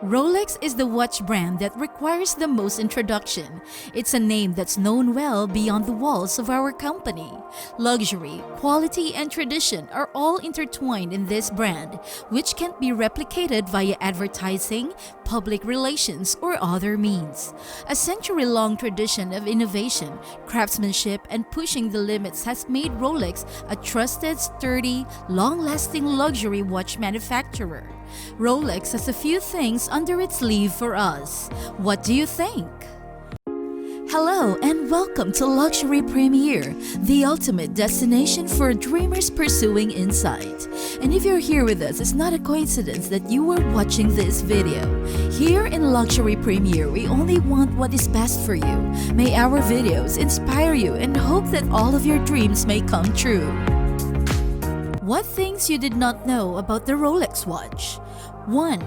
Rolex is the watch brand that requires the most introduction. It's a name that's known well beyond the walls of our company. Luxury, quality, and tradition are all intertwined in this brand, which can't be replicated via advertising, public relations, or other means. A century-long tradition of innovation, craftsmanship, and pushing the limits has made Rolex a trusted, sturdy, long-lasting luxury watch manufacturer. Rolex has a few things under its sleeve for us. What do you think? Hello and welcome to Luxury Premier, the ultimate destination for dreamers pursuing insight. And if you're here with us, it's not a coincidence that you are watching this video. Here in Luxury Premier, we only want what is best for you. May our videos inspire you and hope that all of your dreams may come true. What things you did not know about the Rolex watch? 1.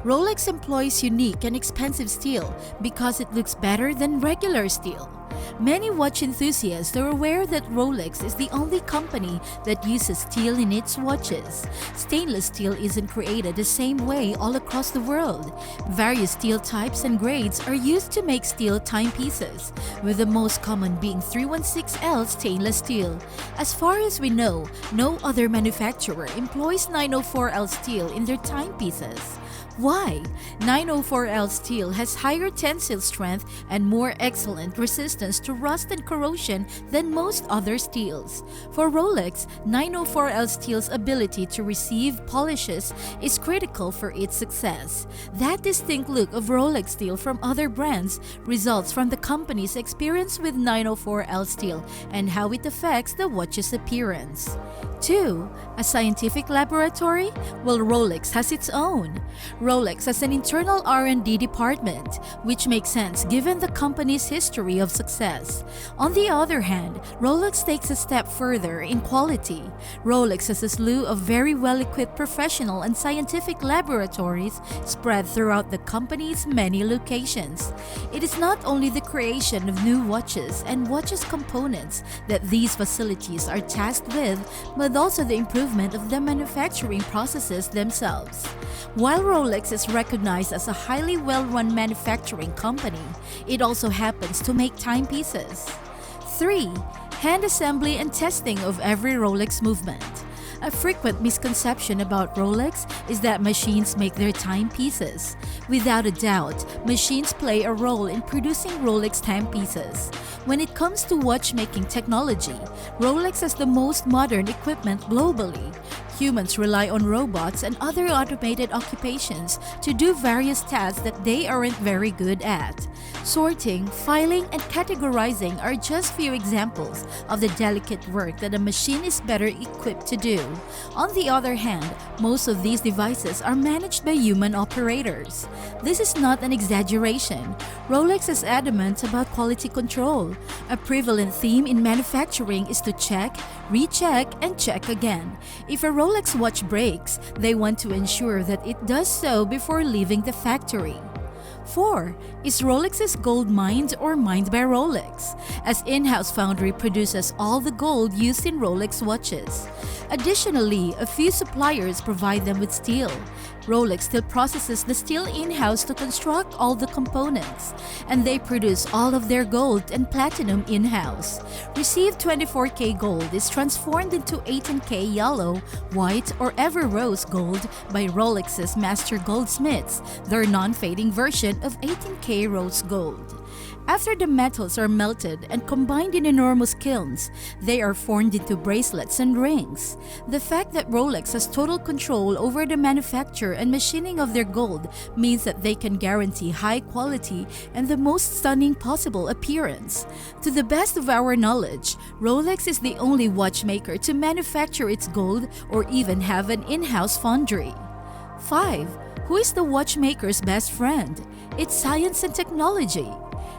Rolex employs unique and expensive steel because it looks better than regular steel. Many watch enthusiasts are aware that Rolex is the only company that uses steel in its watches. Stainless steel isn't created the same way all across the world. Various steel types and grades are used to make steel timepieces, with the most common being 316L stainless steel. As far as we know, no other manufacturer employs 904L steel in their timepieces. Why? 904L steel has higher tensile strength and more excellent resistance to rust and corrosion than most other steels. For Rolex, 904L steel's ability to receive polishes is critical for its success. That distinct look of Rolex steel from other brands results from the company's experience with 904L steel and how it affects the watch's appearance. 2. A scientific laboratory? Well, Rolex has its own. Rolex has an internal R&D department, which makes sense given the company's history of success. On the other hand, Rolex takes a step further in quality. Rolex has a slew of very well-equipped professional and scientific laboratories spread throughout the company's many locations. It is not only the creation of new watches and watches components that these facilities are tasked with, but also the improvement of the manufacturing processes themselves. While Rolex is recognized as a highly well-run manufacturing company, it also happens to make timepieces. 3. Hand assembly and testing of every Rolex movement. A frequent misconception about Rolex is that machines make their timepieces. Without a doubt, machines play a role in producing Rolex timepieces. When it comes to watchmaking technology, Rolex has the most modern equipment globally. Humans rely on robots and other automated occupations to do various tasks that they aren't very good at. Sorting, filing, and categorizing are just few examples of the delicate work that a machine is better equipped to do. On the other hand, most of these devices are managed by human operators. This is not an exaggeration. Rolex is adamant about quality control. A prevalent theme in manufacturing is to check, recheck, and check again. If a Rolex watch breaks, they want to ensure that it does so before leaving the factory. 4. Is Rolex's gold mined or mined by Rolex? As in-house foundry produces all the gold used in Rolex watches. Additionally, a few suppliers provide them with steel. Rolex still processes the steel in-house to construct all the components, and they produce all of their gold and platinum in-house. Received 24K gold is transformed into 18K yellow, white, or ever rose gold by Rolex's master goldsmiths, their non-fading version of 18K rose gold. After the metals are melted and combined in enormous kilns, they are formed into bracelets and rings. The fact that Rolex has total control over the manufacture and machining of their gold means that they can guarantee high quality and the most stunning possible appearance. To the best of our knowledge, Rolex is the only watchmaker to manufacture its gold or even have an in-house foundry. 5. Who is the watchmaker's best friend? It's science and technology.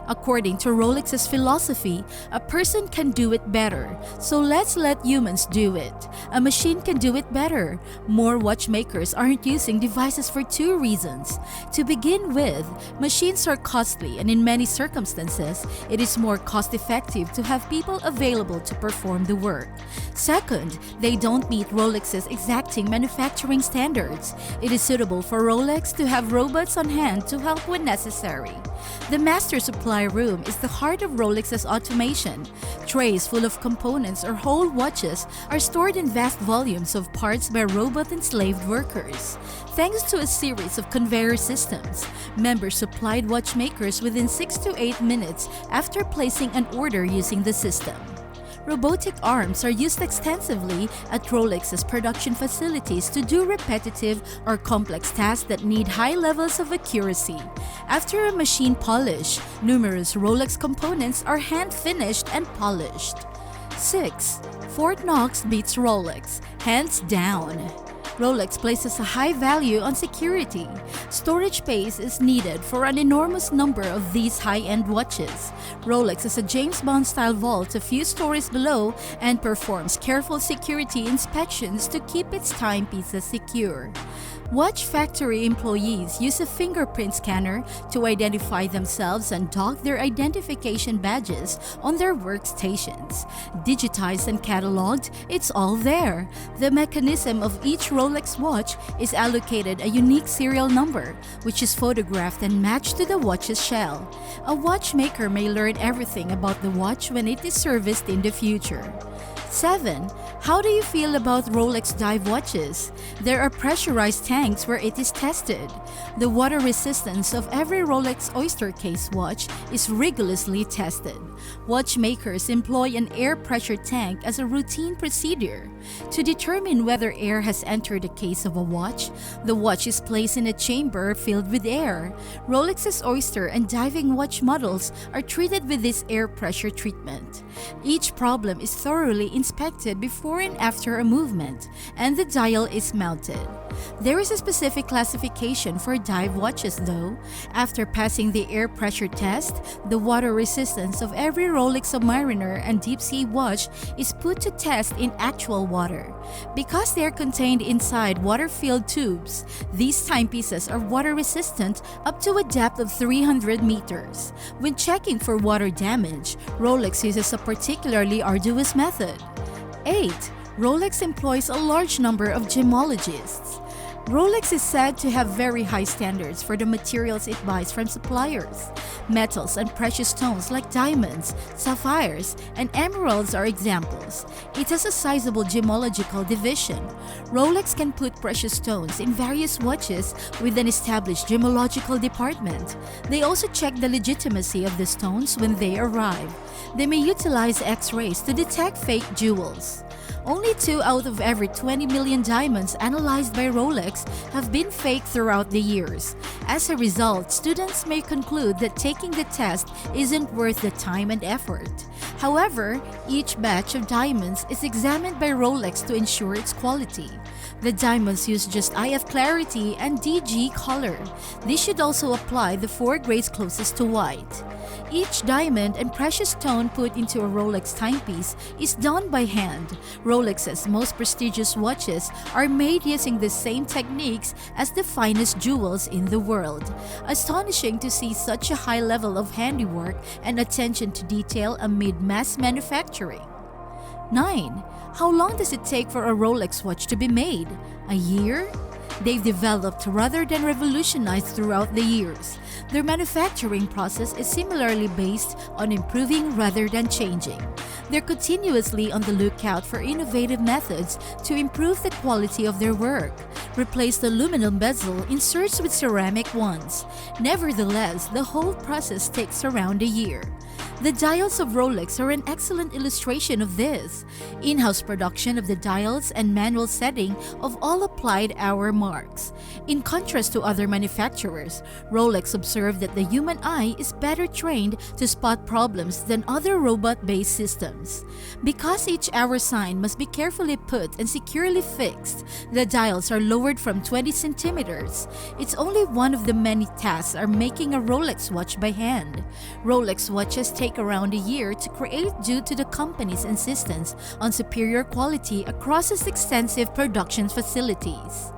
According to Rolex's philosophy, a person can do it better, so let's let humans do it. A machine can do it better. More watchmakers aren't using devices for two reasons. To begin with, machines are costly, and in many circumstances, it is more cost-effective to have people available to perform the work. Second, they don't meet Rolex's exacting manufacturing standards. It is suitable for Rolex to have robots on hand to help when necessary. The master supply room is the heart of Rolex's automation. Trays full of components or whole watches are stored in vast volumes of parts by robot-enslaved workers. Thanks to a series of conveyor systems, members supplied watchmakers within 6 to 8 minutes after placing an order using the system. Robotic arms are used extensively at Rolex's production facilities to do repetitive or complex tasks that need high levels of accuracy. After a machine polish, numerous Rolex components are hand-finished and polished. 6. Fort Knox beats Rolex, hands down. Rolex places a high value on security. Storage space is needed for an enormous number of these high-end watches. Rolex has a James Bond-style vault a few stories below and performs careful security inspections to keep its timepieces secure. Watch factory employees use a fingerprint scanner to identify themselves and dock their identification badges on their workstations. Digitized and cataloged, it's all there. The mechanism of each Rolex watch is allocated a unique serial number, which is photographed and matched to the watch's shell. A watchmaker may learn everything about the watch when it is serviced in the future. 7. How do you feel about Rolex dive watches? There are pressurized tanks where it is tested. The water resistance of every Rolex Oyster case watch is rigorously tested. Watchmakers employ an air pressure tank as a routine procedure. To determine whether air has entered the case of a watch, the watch is placed in a chamber filled with air. Rolex's Oyster and diving watch models are treated with this air pressure treatment. Each problem is thoroughly inspected before and after a movement, and the dial is mounted. There is a specific classification for dive watches though. After passing the air pressure test, the water resistance of every Rolex Submariner and deep sea watch is put to test in actual water. Because they are contained inside water-filled tubes, these timepieces are water resistant up to a depth of 300 meters. When checking for water damage, Rolex uses a particularly arduous method. 8. Rolex employs a large number of gemologists. Rolex is said to have very high standards for the materials it buys from suppliers. Metals and precious stones like diamonds, sapphires, and emeralds are examples. It has a sizable gemological division. Rolex can put precious stones in various watches with an established gemological department. They also check the legitimacy of the stones when they arrive. They may utilize X-rays to detect fake jewels. Only 2 out of every 20 million diamonds analyzed by Rolex have been faked throughout the years. As a result, students may conclude that taking the test isn't worth the time and effort. However, each batch of diamonds is examined by Rolex to ensure its quality. The diamonds use just IF clarity and DG color. This should also apply the 4 grades closest to white. Each diamond and precious stone put into a Rolex timepiece is done by hand. Rolex's most prestigious watches are made using the same techniques as the finest jewels in the world. Astonishing to see such a high level of handiwork and attention to detail amid mass manufacturing. 9. How long does it take for a Rolex watch to be made? A year? They've developed rather than revolutionized throughout the years. Their manufacturing process is similarly based on improving rather than changing. They're continuously on the lookout for innovative methods to improve the quality of their work. Replace the aluminum bezel inserts with ceramic ones. Nevertheless, the whole process takes around a year. The dials of Rolex are an excellent illustration of this. In-house production of the dials and manual setting of all applied hour marks. In contrast to other manufacturers, Rolex observed that the human eye is better trained to spot problems than other robot-based systems. Because each hour sign must be carefully put and securely fixed, the dials are lowered from 20 centimeters. It's only one of the many tasks are making a Rolex watch by hand. Rolex watches take around a year to create due to the company's insistence on superior quality across its extensive production facilities.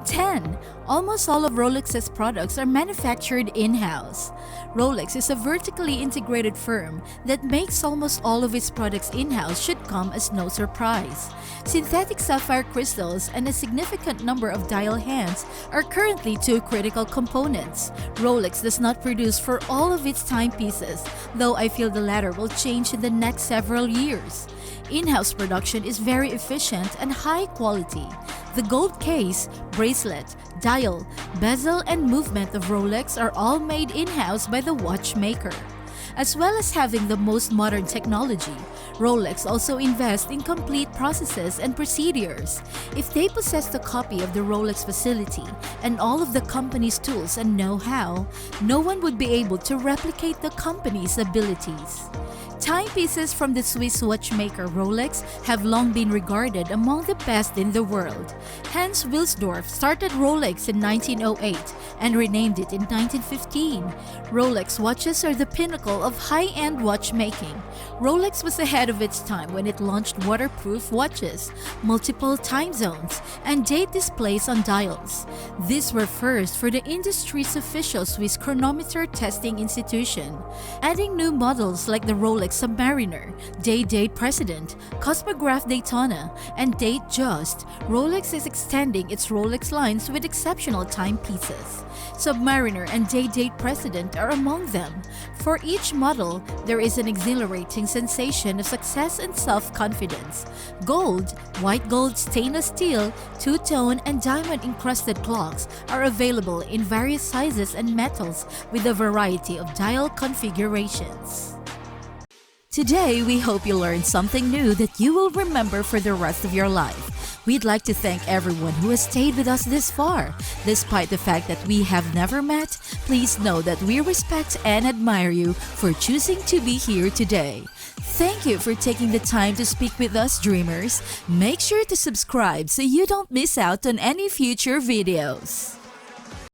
10. Almost all of Rolex's products are manufactured in-house. Rolex is a vertically integrated firm that makes almost all of its products in-house should come as no surprise. Synthetic sapphire crystals and a significant number of dial hands are currently two critical components. Rolex does not produce for all of its timepieces, though I feel the latter will change in the next several years. In-house production is very efficient and high quality. The gold case, bracelet, dial, bezel, and movement of Rolex are all made in-house by the watchmaker. As well as having the most modern technology, Rolex also invests in complete processes and procedures. If they possessed a copy of the Rolex facility and all of the company's tools and know-how, no one would be able to replicate the company's abilities. Timepieces from the Swiss watchmaker Rolex have long been regarded among the best in the world. Hans Wilsdorf started Rolex in 1908 and renamed it in 1915. Rolex watches are the pinnacle of high-end watchmaking. Rolex was ahead of its time when it launched waterproof watches, multiple time zones, and date displays on dials. These were first for the industry's official Swiss chronometer testing institution. Adding new models like the Rolex Submariner, Day-Date President, Cosmograph Daytona, and Date Just, Rolex is extending its Rolex lines with exceptional timepieces. Submariner and Day-Date President are among them. For each model, there is an exhilarating sensation of success and self-confidence. Gold, white gold stainless steel, two-tone, and diamond-encrusted clocks are available in various sizes and metals with a variety of dial configurations. Today, we hope you learned something new that you will remember for the rest of your life. We'd like to thank everyone who has stayed with us this far. Despite the fact that we have never met, please know that we respect and admire you for choosing to be here today. Thank you for taking the time to speak with us, dreamers. Make sure to subscribe so you don't miss out on any future videos.